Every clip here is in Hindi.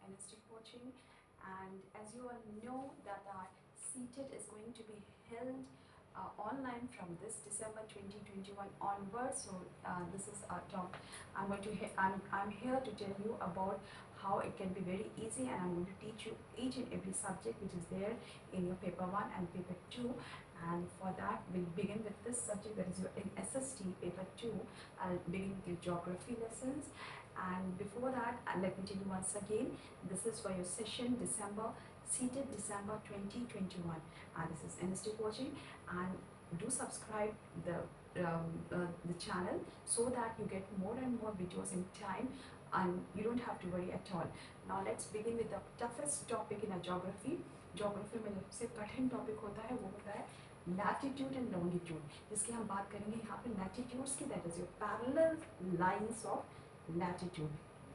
NST Coaching, and as you all know that our CTET is going to be held online from this December 2021 onwards. So this is our talk. I'm here to tell you about how it can be very easy, and I'm going to teach you each and every subject which is there in your paper 1 and paper 2. And for that, we'll begin with this subject, that is your in SST paper 2. I'll begin with your geography lessons. And before that, let me tell you once again, this is for your session December, CTET December 2021. And this is NST Coaching, and do subscribe the channel so that you get more and more videos in time and you don't have to worry at all. Now let's begin with the toughest topic in a geography. Geography में सबसे कठिन टॉपिक होता है वो होता है लैटिट्यूड एंड लॉन्गिट्यूड, जिसकी हम बात करेंगे यहाँ पे लैटिट्यूड्स की, that is your parallel lines of latitude.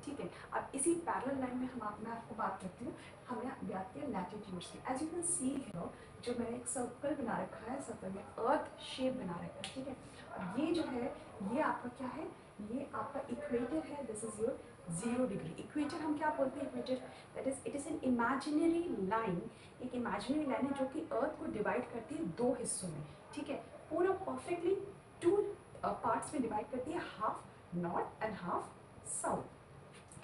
ठीक है, अब इसी पैरेलल लाइन में मैं आपको बात करती हूँ. हमने बात की लैटिट्यूड्स की. As you can see here, जो मैंने एक सर्कल बना रखा है, सर्कल में अर्थ शेप बना रखा है. ठीक है, अब ये जो है ये आपका क्या है, ये आपका इक्वेटर है. This is your 0 degree. Equator हम क्या बोलते हैं, equator that is it is an imaginary line. एक इमेजिनरी लाइन है जो कि अर्थ को डिवाइड करती है दो हिस्सों में. ठीक है, पूरा परफेक्टली 2 पार्ट्स में डिवाइड करती है, half north and half south.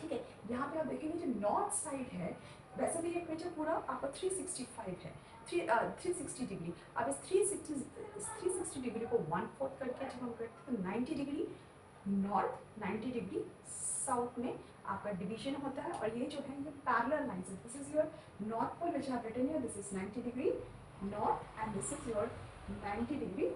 ठीक है, यहाँ पे आप देखेंगे जो नॉर्थ साइड है, वैसे भी इक्वेटर पूरा आपका 365 है, 360 डिग्री. अब इस 360 डिग्री को 1/4 करके जब हम करते हैं तो 90 डिग्री नॉर्थ, 90 डिग्री साउथ में आपका डिवीजन होता है. और ये जो है ये पैरेलल लाइंस है. This is your north pole which I have written here. This is 90 degree north and this is your 90 degree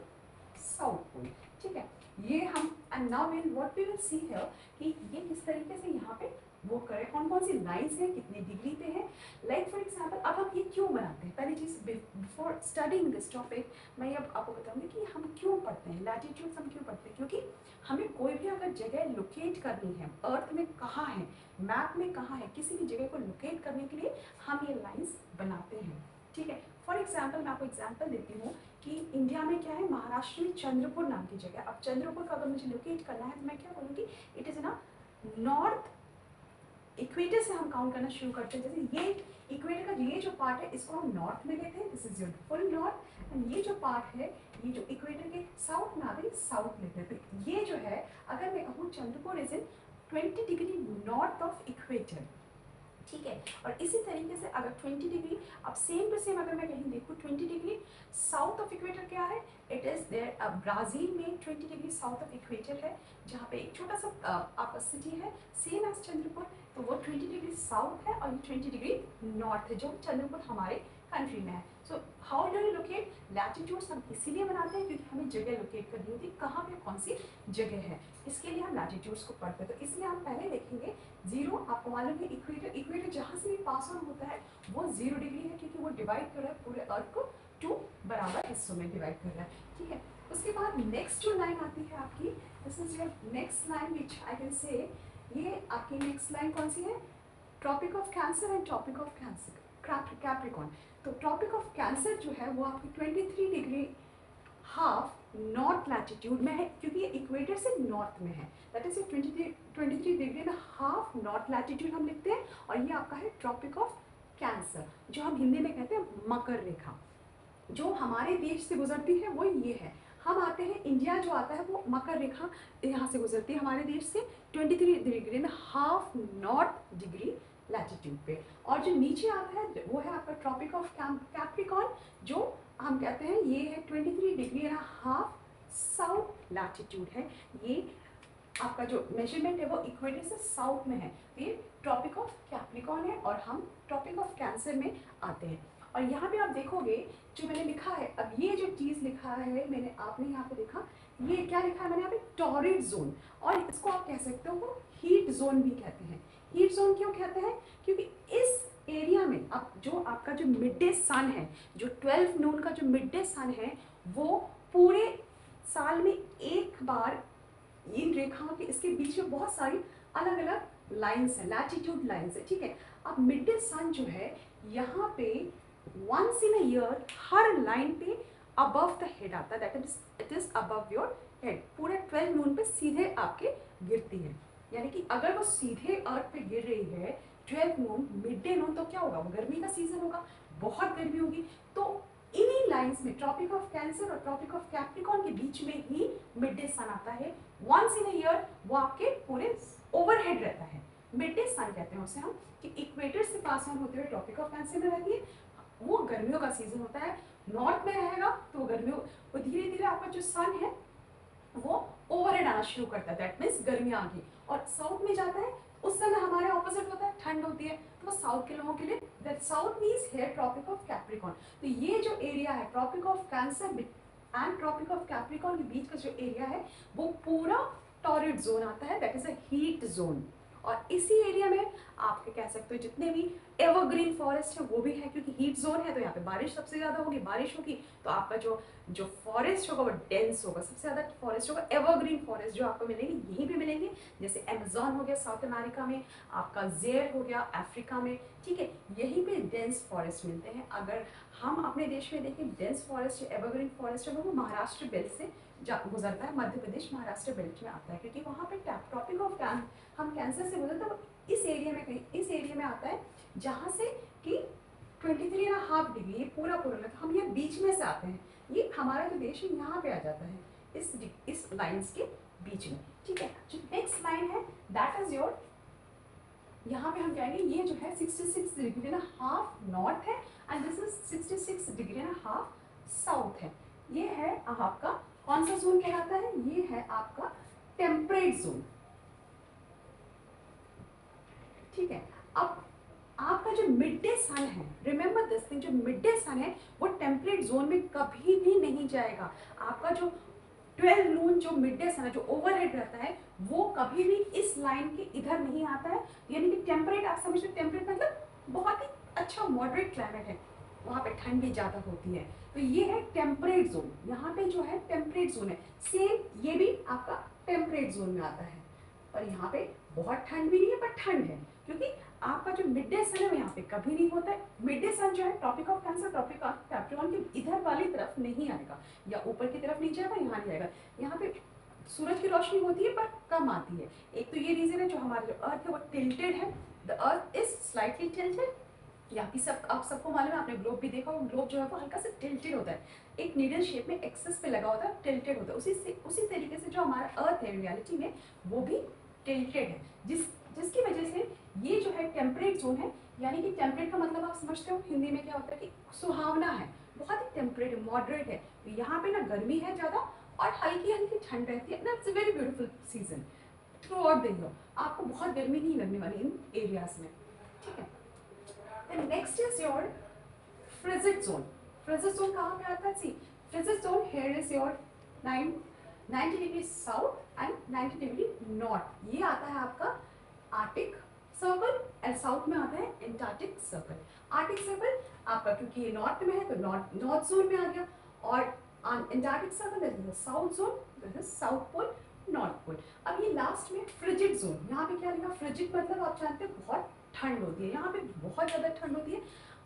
south pole. ठीक है, ये हम and now will what we will see here कि ये किस तरीके से यहाँ पे वो करें, कौन कौन सी लाइंस हैं, कितने डिग्री पे है. लाइक फॉर एग्जांपल, अब हम ये क्यों बनाते हैं, पहली चीज बिफोर स्टडिंग दिस टॉपिक मैं अब आपको बताऊंगी कि हम क्यों पढ़ते हैं लैटिट्यूड. हम क्यों पढ़ते हैं, क्योंकि हमें कोई भी अगर जगह लोकेट करनी है, अर्थ में कहाँ है, मैप में कहाँ है, किसी भी जगह को लोकेट करने के लिए हम ये लाइन्स बनाते हैं. ठीक है, फॉर एग्जाम्पल मैं आपको एग्जाम्पल देती हूँ कि इंडिया में क्या है, महाराष्ट्र में चंद्रपुर नाम की जगह. अब चंद्रपुर का अगर मुझे लोकेट करना है तो मैं क्या बोलूँगी, इट इज़ ना नॉर्थ इक्वेटर से हम काउंट करना शुरू करते हैं. जैसे ये इक्वेटर का ये जो पार्ट है इसको हम नॉर्थ में लेते हैं, this is your full north. And ये जो पार्ट है, ये जो इक्वेटर के साउथ में आ गई, साउथ लेते हैं. तो ये जो है, अगर मैं कहूँ Chandrapur is in 20 degree north of equator. ठीक है, और इसी तरीके से अगर 20 डिग्री, अब सेम टू सेम अगर मैं कहीं देखूँ 20 डिग्री साउथ ऑफ इक्वेटर क्या है, इट इज़ देयर ब्राज़ील में 20 डिग्री साउथ ऑफ इक्वेटर है, जहाँ पे एक छोटा सा आपका सिटी है सेम एज चंद्रपुर. तो वो 20 डिग्री साउथ है और ये 20 डिग्री नॉर्थ है, जो चंद्रपुर हमारे कंट्री में है. So how do you locate latitudes, हम इसीलिए बनाते हैं क्योंकि हमें जगह लोकेट करनी होती है, कहाँ पे कौन सी जगह है, इसके लिए हम लैटिट्यूड्स को पढ़ते हैं. तो इसलिए हम पहले देखेंगे 0. आपको मालूम है इक्वेटर जहाँ से भी पास ऑन होता है वो 0 डिग्री है, क्योंकि वो डिवाइड कर रहा है पूरे अर्थ को 2 बराबर हिस्सों में डिवाइड कर रहा है. ठीक है, उसके बाद नेक्स्ट जो लाइन आती है आपकी, this is your next line which I can say, ये आपकी नेक्स्ट लाइन कौन सी है, tropic of cancer and tropic of capricorn. तो ट्रॉपिक ऑफ कैंसर जो है वो आपकी 23 डिग्री हाफ नॉर्थ लैटिट्यूड में है, क्योंकि ये इक्वेटर से नॉर्थ में है. दैट इज 23 डिग्री में हाफ नॉर्थ लैटिट्यूड हम लिखते हैं. और ये आपका है ट्रॉपिक ऑफ कैंसर, जो हम हिंदी में कहते हैं मकर रेखा, जो हमारे देश से गुजरती है वो ये है. हम आते हैं, इंडिया जो आता है वो मकर रेखा यहाँ से गुजरती है हमारे देश से 23 डिग्री में हाफ नॉर्थ डिग्री लैटिट्यूड पे. और जो नीचे आता है वो है आपका ट्रॉपिक ऑफ कैप्रिकॉर्न, जो हम कहते हैं ये है 23 degree and half south latitude है. ये आपका जो मेजरमेंट है वो इक्वेटर से साउथ में है. ये ट्रॉपिक ऑफ कैप्रिकॉर्न है और हम ट्रॉपिक ऑफ कैंसर में आते हैं. और यहाँ पे आप देखोगे जो मैंने लिखा है, अब ये जो चीज़ लिखा है मैंने, आपने यहाँ पे देखा ये क्या लिखा है मैंने यहाँ पे, टॉरिड जोन. और इसको आप कह सकते हो हीट जोन भी कहते हैं. हीट जोन क्यों कहते हैं, क्योंकि इस एरिया में अब जो आपका जो मिड डे सन है, जो 12 नून का जो मिड डे सन है, वो पूरे साल में एक बार इन रेखाओं के इसके बीच में बहुत सारी अलग अलग लाइंस हैं, लैटिट्यूड लाइंस है. ठीक है, अब मिड डे सन जो है यहाँ पे once in a year her line पे above the head आता है, that is it is above your head. पूरे 12 नून पे सीधे आपके गिरती है, यानी कि अगर वो सीधे अर्थ पे गिर रही है 12 नून, मिड डे नून, तो क्या होगा, वो गर्मी का सीजन होगा, बहुत गर्मी होगी। तो इन्हीं लाइंस में ट्रॉपिक ऑफ कैंसर और ट्रॉपिक ऑफ कैप्रिकॉर्न के बीच में ही मिड डे सन आता है। वंस इन अ ईयर वो आपके पूरे ओवरहेड रहता है, मिड डे सन कहते हैं उसे हम, कि इक्वेटर से पास ऑन होते हुए ट्रॉपिक ऑफ कैंसर में रहती है। वो गर्मियों का सीजन होता है, नॉर्थ में रहेगा तो गर्मियों, वो धीरे धीरे आपका जो सन है वो ओवरहेड आना शुरू करता है, दैट मीन्स गर्मियाँ आ गई, और साउथ में जाता है उस समय हमारे ऑपोजिट होता है, ठंड होती है, तो वो साउथ के लोगों के लिए that south means here tropic of capricorn. तो ये जो एरिया है tropic of cancer and tropic of capricorn के बीच का जो एरिया है वो पूरा टॉरिड जोन आता है, that is a heat zone. और इसी एरिया में आप कह सकते हो जितने भी एवरग्रीन फॉरेस्ट है वो भी है, क्योंकि हीट जोन है तो यहाँ पे बारिश सबसे ज़्यादा होगी, बारिश होगी तो आपका जो जो फॉरेस्ट होगा वो डेंस होगा, सबसे ज़्यादा फॉरेस्ट होगा, एवरग्रीन फॉरेस्ट जो आपको मिलेंगे यहीं पे मिलेंगे, जैसे अमेजोन हो गया साउथ अमेरिका में, आपका जेर हो गया अफ्रीका में, ठीक है, यहीं पे डेंस फॉरेस्ट मिलते हैं। अगर हम अपने देश में देखें, डेंस फॉरेस्ट एवरग्रीन फॉरेस्ट है वो महाराष्ट्र बेल्ट से गुजरता है, मध्य प्रदेश महाराष्ट्र बेल्ट में आता है, क्योंकि वहाँ पे ट्रॉपिक ऑफ हम कैंसर से गुजरते हैं, इस एरिया में कहीं इस एरिया में आता है जहाँ से कि 23.5 डिग्री, ये पूरा हम ये बीच में से आते हैं, ये हमारा जो देश है यहाँ पे आ जाता है इस लाइंस के बीच में, ठीक है। जो नेक्स्ट लाइन है दैट इज योर, यहाँ पे हम कहेंगे ये जो है 66 डिग्री एंड हाफ नॉर्थ है and this is 66 degree and half south है। ये है आपका कौन सा जोन कहलाता है, ये है आपका टेम्परेट जोन, ठीक है। अब आपका जो मिड डे सन है, रिमेंबर दिस थिंग, जो मिड डे सन है वो टेम्परेट जोन में कभी भी नहीं जाएगा। आपका जो 12 नून जो मिड डे सन है जो ओवरहेड रहता है वो कभी भी इस लाइन के इधर नहीं आता है, यानी कि टेम्परेट, आप समझते हैं टेम्परेट मतलब बहुत ही अच्छा मॉडरेट क्लाइमेट है, वहाँ पे ठंड भी ज़्यादा होती है, तो ये है टेम्परेट जोन, यहाँ पे जो है टेम्परेट जोन है। सेम ये भी आपका टेम्परेट जोन में आता है, और यहाँ पे बहुत ठंड भी नहीं है पर ठंड है, क्योंकि आपका जो मिड डे सन है वो यहाँ पे कभी नहीं होता है। मिड डे सन जो है tropic of cancer tropic of capricorn के इधर वाली तरफ नहीं आएगा, या ऊपर की तरफ नहीं जाएगा, यहाँ नहीं आएगा, यहाँ पे सूरज की रोशनी होती है पर कम आती है। एक तो ये रीजन है, जो हमारा जो अर्थ है वो टिल्टेड है, the earth is slightly tilted, यहाँ की सब आप सबको मालूम है, आपने ग्लोब भी देखा होगा, ग्लोब जो है वो हल्का सा टिल्टेड होता है, एक नीडल शेप में एक्सेस पे लगा होता है, टिल्टेड होता है, उसी तरीके से जो हमारा अर्थ है रियलिटी में वो भी टिल्टेड है, जिसकी वजह से ये जो है टेम्परेट जोन है, यानी कि टेम्परेट का मतलब आप समझते हो हिंदी में क्या होता है कि सुहावना है, बहुत ही टेम्परेट मॉडरेट है, तो यहाँ पे ना गर्मी है ज़्यादा और हल्की हल्की ठंड रहती है ना, it's a very beautiful season through out the year, आपको बहुत गर्मी नहीं लगने वाली इन एरियाज में, ठीक है। Then next is your frigid zone. Frigid zone कहाँ पे आता है, see frigid zone here is your 90 degree south and 90 degree north, ये आता है आपका आर्टिक सर्कल एंड साउथ में आता है एंटार्क्टिक सर्कल। आर्टिक सर्कल आपका क्योंकि ये नॉर्थ में है तो नॉर्थ जोन में आ गया, और antarctic circle that is south zone, that is south pole north pole. अब ये लास्ट में फ्रिजिड जोन, यहाँ पे क्या लिखा, फ्रिजिड मतलब आप जानते हैं बहुत ठंड होती है, यहाँ पे बहुत ज़्यादा ठंड होती है,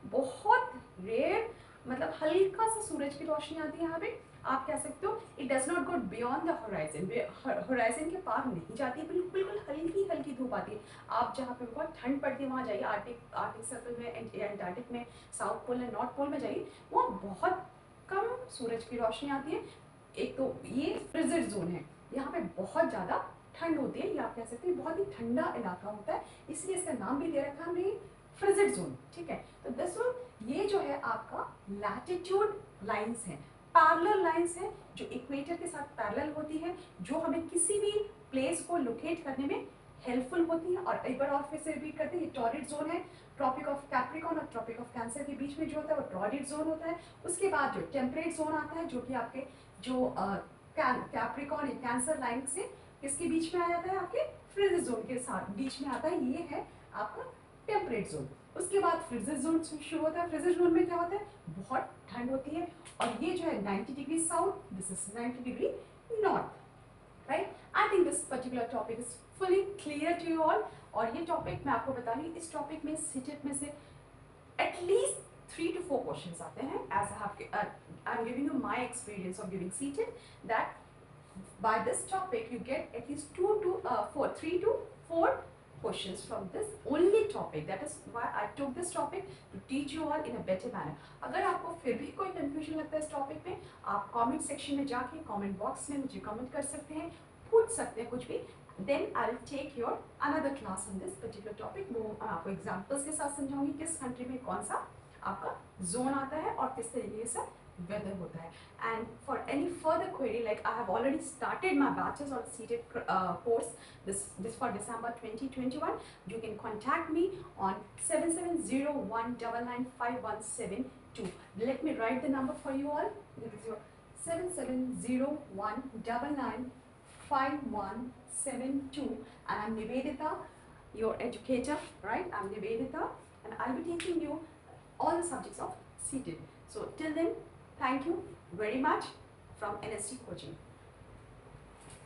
बहुत रेयर मतलब हल्का सा सूरज की रोशनी आती है यहाँ पे, आप कह सकते हो it does not go beyond the horizon, horizon के पार नहीं जाती है, बिल्कुल हल्की हल्की धूप आती है। आप जहाँ पे बहुत ठंड पड़ती है वहाँ जाइए, आर्टिक सर्कल में, एंटार्क्टिक में, south pole and north pole में जाइए, वहाँ बहुत कम सूरज की रोशनी आती है। एक तो ये फ्रिजिड जोन है, यहाँ पे बहुत ज़्यादा ठंड होती है, या आप कह सकते हैं बहुत ही ठंडा इलाका होता है, इसलिए इसका नाम भी दे रखा हमने फ्रिजिड जोन, ठीक है। तो दिस वन, ये जो है आपका लैटिट्यूड लाइंस है, पैरेलल लाइंस है जो इक्वेटर के साथ पैरेलल होती है, जो हमें किसी भी प्लेस को लोकेट करने में हेल्पफुल होती है। और एक बार और फिर से रिपीट करते हैं, ये टॉरिड जोन है, ट्रॉपिक ऑफ कैप्रिकॉर्न और ट्रॉपिक ऑफ कैंसर के बीच में जो होता है वो टॉरिड जोन होता है। उसके बाद जो टेम्परेट जोन आता है, जो कि आपके जो कैप्रिकॉर्न या कैंसर लाइन से किसके बीच में आ जाता है, आपके फ्रिजिड जोन के साथ बीच में आता है, ये है आपका टेम्परेट जोन। उसके बाद फ्रिजिड जोन शुरू होता है, फ्रिजिड जोन में क्या होता है, बहुत ठंड होती है, और ये जो है 90 degree south, this is 90 degree north, right. I think this particular topic is fully clear to you all. और ये टॉपिक मैं आपको बता रही हूँ, इस टॉपिक में सीटेट में से एटलीस्ट 3 to 4 क्वेश्चंस आते हैं, as I am giving you my experience of giving CTET, that by this topic you get at least 3 to 4 questions from this only topic. That is why I took this topic to teach you all in a better manner. अगर आपको फिर भी कोई confusion लगता है इस topic में, आप comment section में जाके comment box में मुझे comment कर सकते हैं, पूछ सकते हैं कुछ भी. Then I will take your another class on this particular topic. वो आपको examples के साथ समझाऊंगी किस country में कौन सा आपका zone आता है और किस तरीके से weather होता है. And for any further query, like I have already started my batches on seated course this for December 2021. You can contact me on 7701995172. Let me write the number for you all. This is your 7701995172, and I'm Nivedita, your educator, right? I'm Nivedita, and I'll be teaching you all the subjects of seated. So till then, thank you very much from NST Coaching.